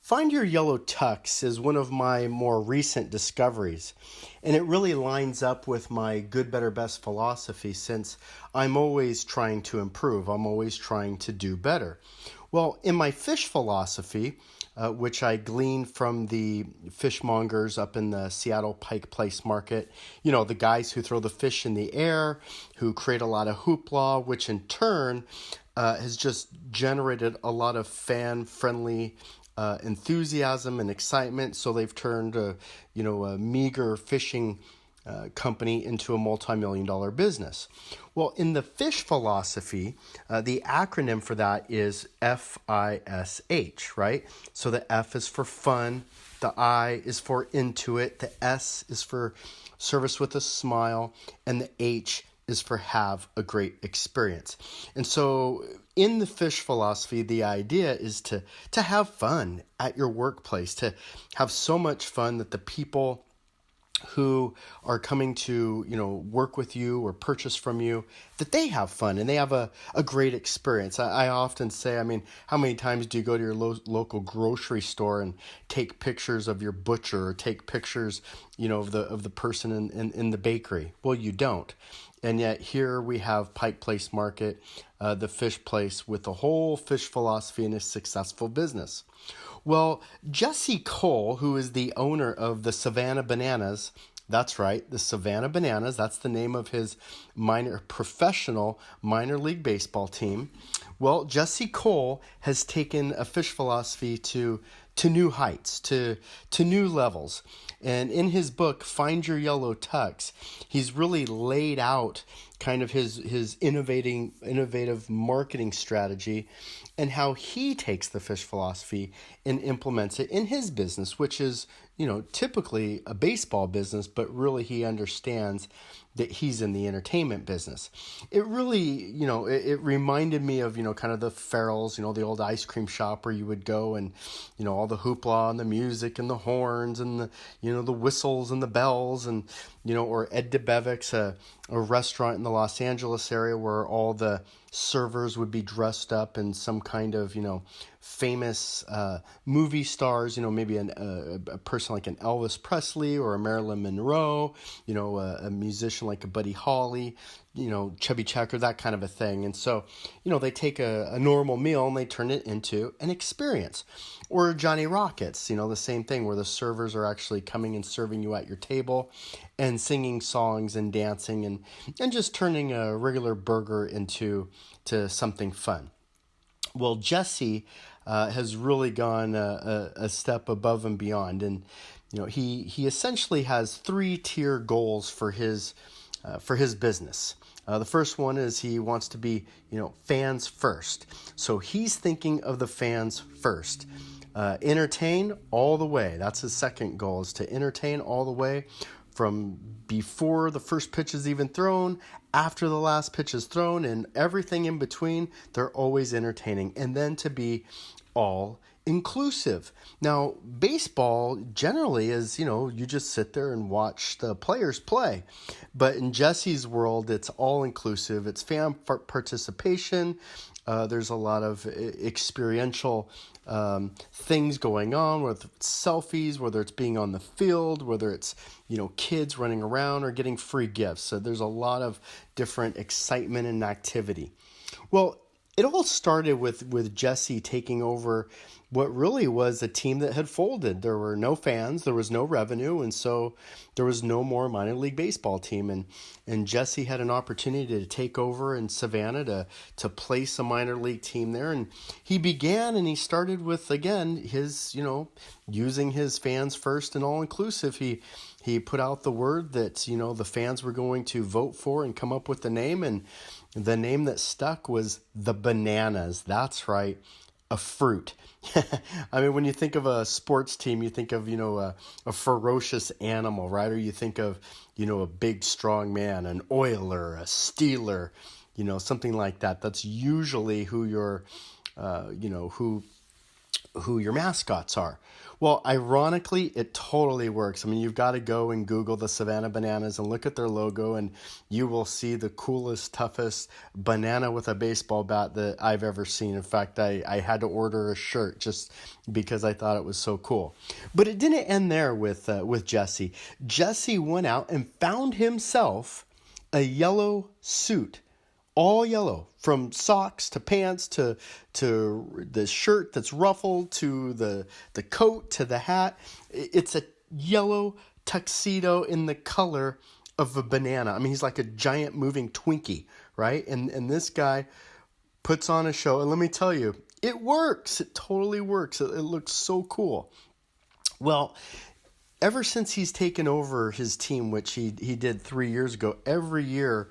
Find Your Yellow Tux is one of my more recent discoveries, and it really lines up with my good, better, best philosophy since I'm always trying to improve. I'm always trying to do better. Well, in my fish philosophy, which I gleaned from the fishmongers up in the Seattle Pike Place market, the guys who throw the fish in the air, who create a lot of hoopla, which in turn has just generated a lot of fan-friendly enthusiasm and excitement. So they've turned a meager fishing company into a multi-million-dollar business. Well, in the fish philosophy, the acronym for that is FISH, right? So the F is for fun, the I is for Intuit, the S is for service with a smile, and the H is for have a great experience. And so in the fish philosophy, the idea is to have fun at your workplace, to have so much fun that the people who are coming to work with you or purchase from you, that they have fun and they have a great experience. I often say, how many times do you go to your local grocery store and take pictures of your butcher or take pictures of the person in the bakery? Well, you don't. And yet here we have Pike Place Market, the fish place with the whole fish philosophy in a successful business. Well, Jesse Cole, who is the owner of the Savannah Bananas, that's right, the Savannah Bananas, that's the name of his professional minor league baseball team. Well, Jesse Cole has taken a fish philosophy to new heights, to new levels. And in his book, Find Your Yellow Tux, he's really laid out kind of his innovative marketing strategy and how he takes the fish philosophy and implements it in his business, which is, typically a baseball business, but really he understands that he's in the entertainment business. It really, it reminded me of, kind of the Farrell's, the old ice cream shop where you would go and, all the hoopla and the music and the horns and the whistles and the bells and, or Ed DeBevick's, a restaurant in the Los Angeles area where all the servers would be dressed up in some kind of, famous movie stars, maybe a person like an Elvis Presley or a Marilyn Monroe, a musician like a Buddy Holly, Chubby Checker, that kind of a thing. And so, they take a normal meal and they turn it into an experience. Or Johnny Rockets, the same thing where the servers are actually coming and serving you at your table and singing songs and dancing and just turning a regular burger into something fun. Well, Jesse has really gone a step above and beyond, and he essentially has 3-tier goals for his business. The first one is he wants to be fans first, so he's thinking of the fans first. Entertain all the way. That's his second goal, is to entertain all the way from before the first pitch is even thrown, after the last pitch is thrown, and everything in between. They're always entertaining. And then to be all inclusive. Now, baseball generally is, you just sit there and watch the players play. But in Jesse's world, it's all inclusive. It's fan participation. There's a lot of experiential things going on, whether it's selfies, whether it's being on the field, whether it's, kids running around or getting free gifts. So there's a lot of different excitement and activity. Well, it all started with Jesse taking over what really was a team that had folded. There were no fans, there was no revenue, and so there was no more minor league baseball team. And Jesse had an opportunity to take over in Savannah to place a minor league team there. And he began and he started with, again, his, using his fans first and all inclusive. He put out the word that, the fans were going to vote for and come up with the name. And the name that stuck was the Bananas. That's right, a fruit. When you think of a sports team, you think of, a ferocious animal, right? Or you think of, a big, strong man, an oiler, a stealer, something like that. That's usually who you're, who who your mascots are. Well, ironically, it totally works. I mean, you've got to go and Google the Savannah Bananas and look at their logo, and you will see the coolest, toughest banana with a baseball bat that I've ever seen. In fact, I had to order a shirt just because I thought it was so cool. But it didn't end there with Jesse. Jesse went out and found himself a yellow suit, all yellow, from socks to pants to the shirt that's ruffled to the coat to the hat. It's a yellow tuxedo in the color of a banana. I mean, he's like a giant moving Twinkie, right? And this guy puts on a show, and let me tell you, it works. It totally works. It looks so cool. Well, ever since he's taken over his team, which he did 3 years ago, every year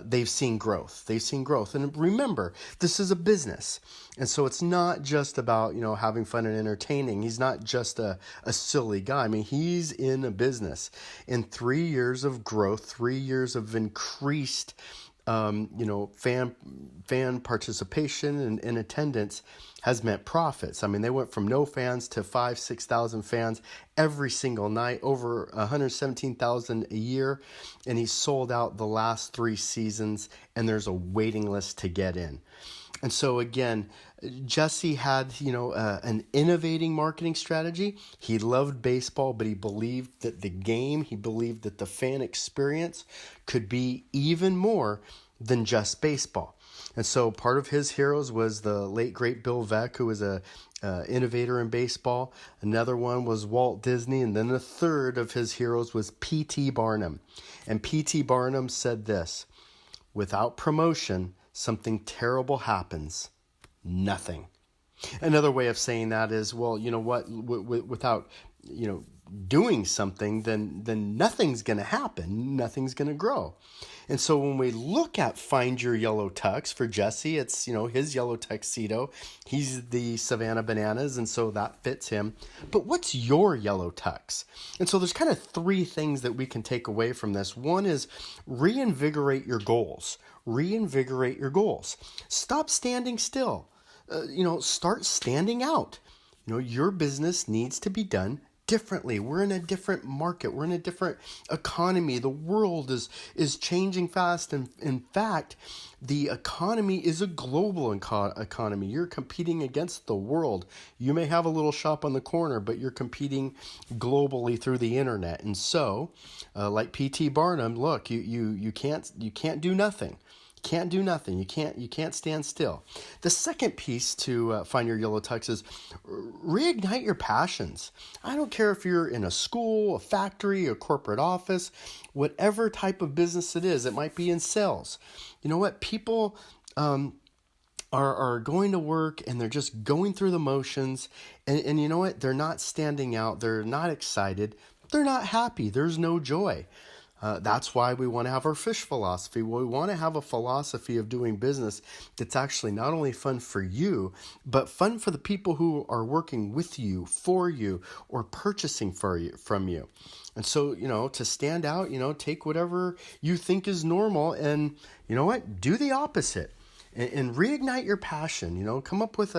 they've seen growth. They've seen growth. And remember, this is a business. And so it's not just about, having fun and entertaining. He's not just a silly guy. I mean, he's in a business. In 3 years of growth, 3 years of increased fan participation and attendance has meant profits. I mean, they went from no fans to 5,000-6,000 fans every single night, over 117,000 a year, and he sold out the last 3 seasons, and there's a waiting list to get in. And so again, Jesse had, an innovating marketing strategy. He loved baseball, but he believed that he believed that the fan experience could be even more than just baseball. And so part of his heroes was the late, great Bill Veeck, who was a innovator in baseball. Another one was Walt Disney. And then a third of his heroes was P.T. Barnum. And P.T. Barnum said this: without promotion, something terrible happens. Nothing. Another way of saying that is, well, you know what, without, doing something, then nothing's going to happen. Nothing's going to grow. And so when we look at Find Your Yellow Tux for Jesse, it's, his yellow tuxedo. He's the Savannah Bananas, and so that fits him. But what's your yellow tux? And so there's kind of 3 things that we can take away from this. One is reinvigorate your goals. Reinvigorate your goals. Stop standing still. Start standing out. Your business needs to be done differently. We're in a different market. We're in a different economy. The world is changing fast. And in fact, the economy is a global economy. You're competing against the world. You may have a little shop on the corner, but you're competing globally through the internet. And so, like P.T. Barnum, look, you can't do nothing. Can't do nothing. You can't stand still. The second piece to Find Your Yellow Tux is reignite your passions. I don't care if you're in a school, a factory, a corporate office, whatever type of business it is. It might be in sales. You know what? People are going to work and they're just going through the motions. And you know what? They're not standing out. They're not excited. They're not happy. There's no joy. That's why we want to have our fish philosophy. We want to have a philosophy of doing business that's actually not only fun for you, but fun for the people who are working with you, for you, or purchasing from you. And so, to stand out, take whatever you think is normal and, do the opposite. And reignite your passion, come up with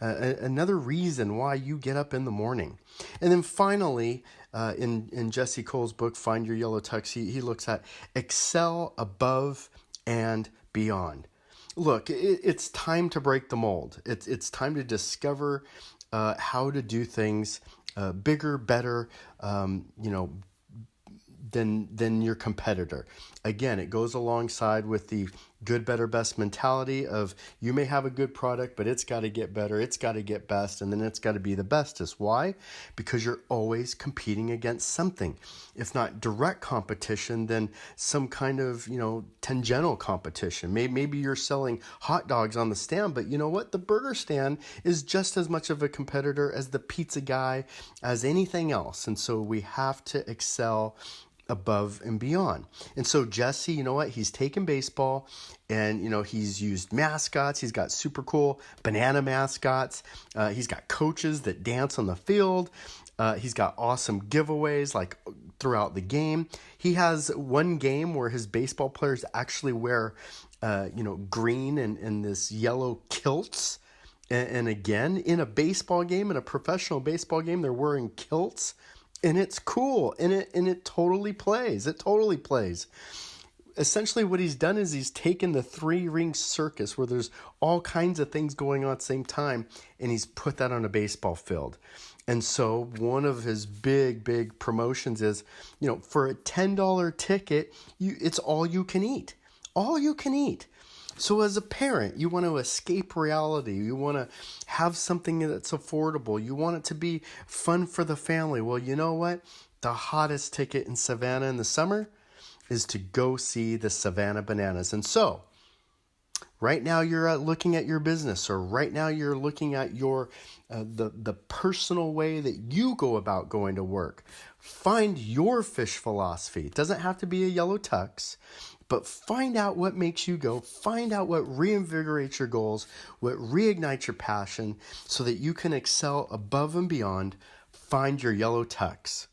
another reason why you get up in the morning. And then finally, in Jesse Cole's book, Find Your Yellow Tux, he looks at excel above and beyond. Look, it's time to break the mold. It's time to discover how to do things bigger, better, than your competitor. Again, it goes alongside with the good, better, best mentality of you may have a good product, but it's got to get better, it's got to get best, and then it's got to be the bestest. Why? Because you're always competing against something. If not direct competition, then some kind of, tangential competition. Maybe you're selling hot dogs on the stand, but you know what? The burger stand is just as much of a competitor as the pizza guy, as anything else. And so we have to excel above and beyond. And so Jesse, you know what? He's taken baseball and, he's used mascots. He's got super cool banana mascots. He's got coaches that dance on the field. He's got awesome giveaways like throughout the game. He has one game where his baseball players actually wear, green and this yellow kilts. And again, in a baseball game, in a professional baseball game, they're wearing kilts, and it's cool, and it totally plays. It totally plays. Essentially what he's done is he's taken the three-ring circus where there's all kinds of things going on at the same time, and he's put that on a baseball field. And so one of his big promotions is, for a $10 ticket, it's all you can eat. All you can eat. So as a parent, you want to escape reality. You want to have something that's affordable. You want it to be fun for the family. Well, you know what? The hottest ticket in Savannah in the summer is to go see the Savannah Bananas. And so, right now you're looking at your business, or right now you're looking at your the personal way that you go about going to work. Find your fish philosophy. It doesn't have to be a yellow tux, but find out what makes you go. Find out what reinvigorates your goals, what reignites your passion, so that you can excel above and beyond. Find your yellow tux.